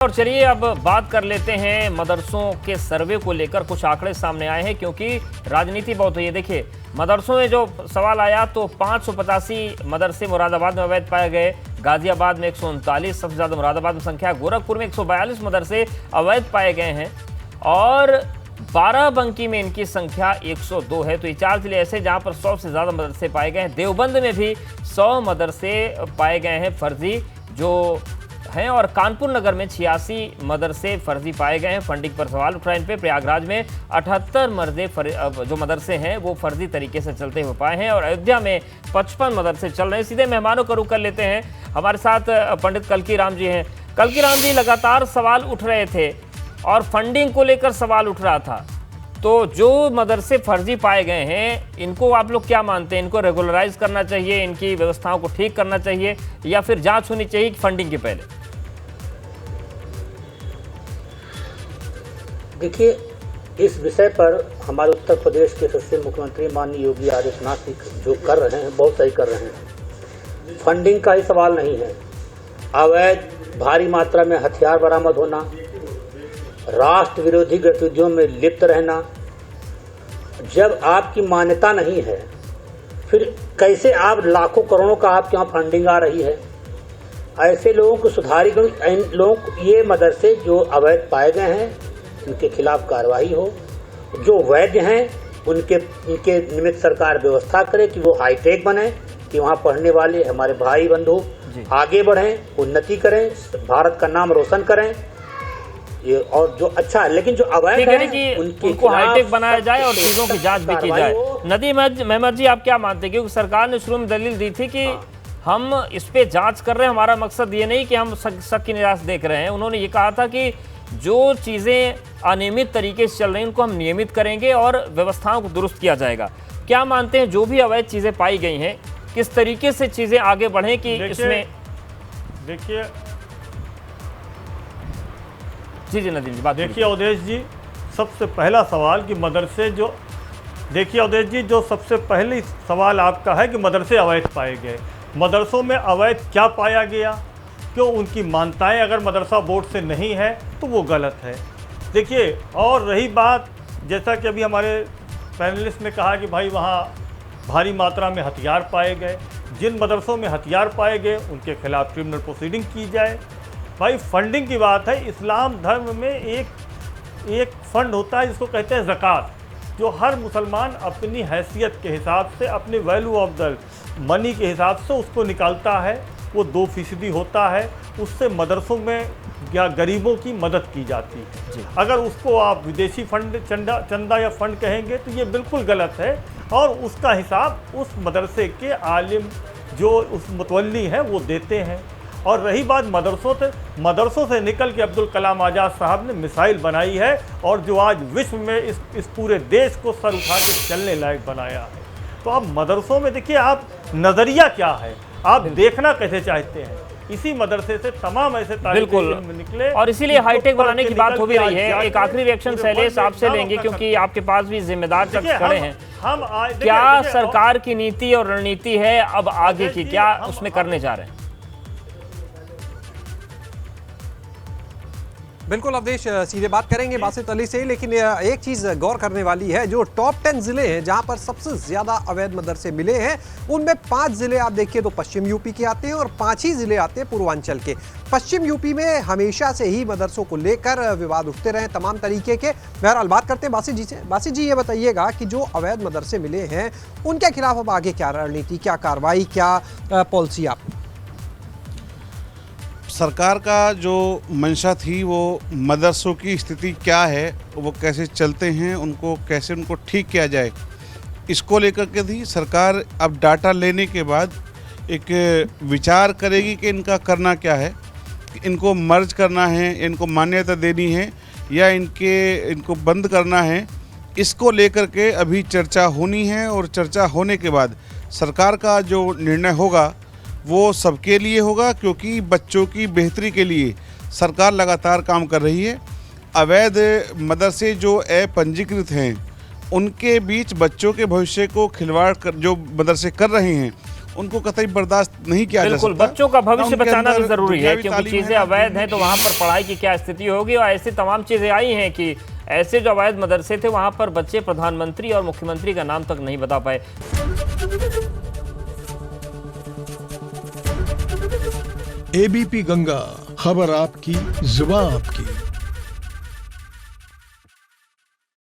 और चलिए अब बात कर लेते हैं मदरसों के सर्वे को लेकर। कुछ आंकड़े सामने आए हैं क्योंकि राजनीति बहुत हुई है। देखिए, मदरसों में जो सवाल आया तो 585 मदरसे मुरादाबाद में अवैध पाए गए, गाजियाबाद में 139, सबसे ज्यादा मुरादाबाद में संख्या, गोरखपुर में 142 मदरसे अवैध पाए गए हैं और बाराबंकी में इनकी संख्या 102 है। तो ये 4 जिले ऐसे जहां पर 100 से ज्यादा मदरसे पाए गए हैं। देवबंद में भी 100 मदरसे पाए गए हैं फर्जी जो हैं और कानपुर नगर में 86 मदरसे फर्जी पाए गए हैं। फंडिंग पर सवाल उठ रहा है इन पे। प्रयागराज में 78 जो मदरसे हैं वो फर्जी तरीके से चलते हुए पाए हैं और अयोध्या में 55 मदरसे चल रहे हैं। सीधे मेहमानों का रुख कर लेते हैं। हमारे साथ पंडित कल्की राम जी हैं। कल्की राम जी, लगातार सवाल उठ रहे थे और फंडिंग को लेकर सवाल उठ रहा था, तो जो मदरसे फर्जी पाए गए हैं इनको आप लोग क्या मानते हैं? इनको रेगुलराइज करना चाहिए, इनकी व्यवस्थाओं को ठीक करना चाहिए या फिर जांच होनी चाहिए फंडिंग के पहले? देखिए, इस विषय पर हमारे उत्तर प्रदेश के यशस्वी मुख्यमंत्री माननीय योगी आदित्यनाथ जी जो कर रहे हैं बहुत सही कर रहे हैं। फंडिंग का ही सवाल नहीं है। अवैध भारी मात्रा में हथियार बरामद होना, राष्ट्र विरोधी गतिविधियों में लिप्त रहना, जब आपकी मान्यता नहीं है फिर कैसे आप लाखों करोड़ों का आपके यहाँ फंडिंग आ रही है? ऐसे लोगों को सुधारीकरण, लोग ये मदरसे जो अवैध पाए गए हैं उनके खिलाफ कार्रवाई हो, जो वैध हैं उनके निमित्त सरकार व्यवस्था करे कि वो हाईटेक बने, कि वहाँ पढ़ने वाले हमारे भाई बंधु आगे बढ़ें, उन्नति करें, भारत का नाम रोशन करें। ये और जो अच्छा है, लेकिन जो अवैध है उनको हाईटेक बनाया जाए और चीजों की जांच भी की जाए। नदीम अहमद जी, आप क्या मानते हैं? क्योंकि सरकार ने शुरू में दलील दी थी कि हम इस पे जांच कर रहे हैं, हमारा मकसद ये नहीं कि हम शक की निराश देख रहे हैं। उन्होंने ये कहा था कि जो चीज़ें अनियमित तरीके से चल रही हैं उनको हम नियमित करेंगे और व्यवस्थाओं को दुरुस्त किया जाएगा। क्या मानते हैं जो भी अवैध चीज़ें पाई गई हैं किस तरीके से चीज़ें आगे बढ़ें कि इसमें? देखिए जी नदीम जी, बात देखिए अवधेश जी, सबसे पहला सवाल कि मदरसे जो, देखिए अवधेश जी, जो सबसे पहली सवाल आपका है कि मदरसे अवैध पाए गए। मदरसों में अवैध क्या पाया गया? क्यों उनकी मान्यताएं अगर मदरसा बोर्ड से नहीं है तो वो गलत है। देखिए, और रही बात, जैसा कि अभी हमारे पैनलिस्ट ने कहा कि भाई वहाँ भारी मात्रा में हथियार पाए गए, जिन मदरसों में हथियार पाए गए उनके खिलाफ क्रिमिनल प्रोसीडिंग की जाए। भाई फंडिंग की बात है, इस्लाम धर्म में एक फंड होता है जिसको कहते हैं ज़कात, जो हर मुसलमान अपनी हैसियत के हिसाब से, अपने वैल्यू ऑफ द मनी के हिसाब से उसको निकालता है। वो 2% होता है, उससे मदरसों में या गरीबों की मदद की जाती है। अगर उसको आप विदेशी फंड, चंदा या फंड कहेंगे तो ये बिल्कुल गलत है और उसका हिसाब उस मदरसे के आलिम जो उस मुतवल्ली हैं वो देते हैं। और रही बात मदरसों से निकल के अब्दुल कलाम आज़ाद साहब ने मिसाइल बनाई है और जो आज विश्व में इस पूरे देश को सर उठा के चलने लायक बनाया है। तो अब मदरसों में देखिए, आप नज़रिया क्या है, आप देखना कैसे चाहते हैं? इसी मदरसे से तमाम ऐसे तालिब निकले और इसीलिए हाईटेक बनाने की बात हो भी रही है। एक आखिरी रिएक्शन शैलेश आपसे लेंगे क्योंकि आपके पास भी जिम्मेदार शख्स खड़े हैं। क्या सरकार की नीति और रणनीति है अब आगे की, क्या उसमें करने जा रहे हैं? बिल्कुल अवधेश, सीधे बात करेंगे बासित अली से, लेकिन एक चीज़ गौर करने वाली है, जो टॉप 10 जिले हैं जहां पर सबसे ज़्यादा अवैध मदरसे मिले हैं उनमें 5 जिले आप देखिए तो पश्चिम यूपी के आते हैं और 5 ही जिले आते हैं पूर्वांचल के। पश्चिम यूपी में हमेशा से ही मदरसों को लेकर विवाद उठते रहे तमाम तरीके के। बहरहाल बात करते हैं बासित जी से। बासित जी, ये बताइएगा कि जो अवैध मदरसे मिले हैं उनके खिलाफ अब आगे क्या रणनीति, क्या कार्रवाई, क्या पॉलिसी आप? सरकार का जो मंशा थी वो मदरसों की स्थिति क्या है, वो कैसे चलते हैं, उनको ठीक किया जाए, इसको लेकर के थी। सरकार अब डाटा लेने के बाद एक विचार करेगी कि इनका करना क्या है, इनको मर्ज करना है, इनको मान्यता देनी है या इनको बंद करना है। इसको लेकर के अभी चर्चा होनी है और चर्चा होने के बाद सरकार का जो निर्णय होगा वो सबके लिए होगा, क्योंकि बच्चों की बेहतरी के लिए सरकार लगातार काम कर रही है। अवैध मदरसे जो अपंजीकृत हैं उनके बीच बच्चों के भविष्य को खिलवाड़ कर जो मदरसे कर रहे हैं उनको कतई बर्दाश्त नहीं किया जा बिल्कुल, सकता। बच्चों का ना भविष्य उनके बचाना भी अंदर जरूरी है, दुनियावी क्योंकि तालीम चीजें है, अवैध हैं तो वहां पर पढ़ाई की क्या स्थिति होगी। और ऐसी तमाम चीजें आई हैं कि ऐसे जो अवैध मदरसे थे वहां पर बच्चे प्रधानमंत्री और मुख्यमंत्री का नाम तक नहीं बता पाए। एबीपी गंगा, खबर आपकी, जुबान आपकी।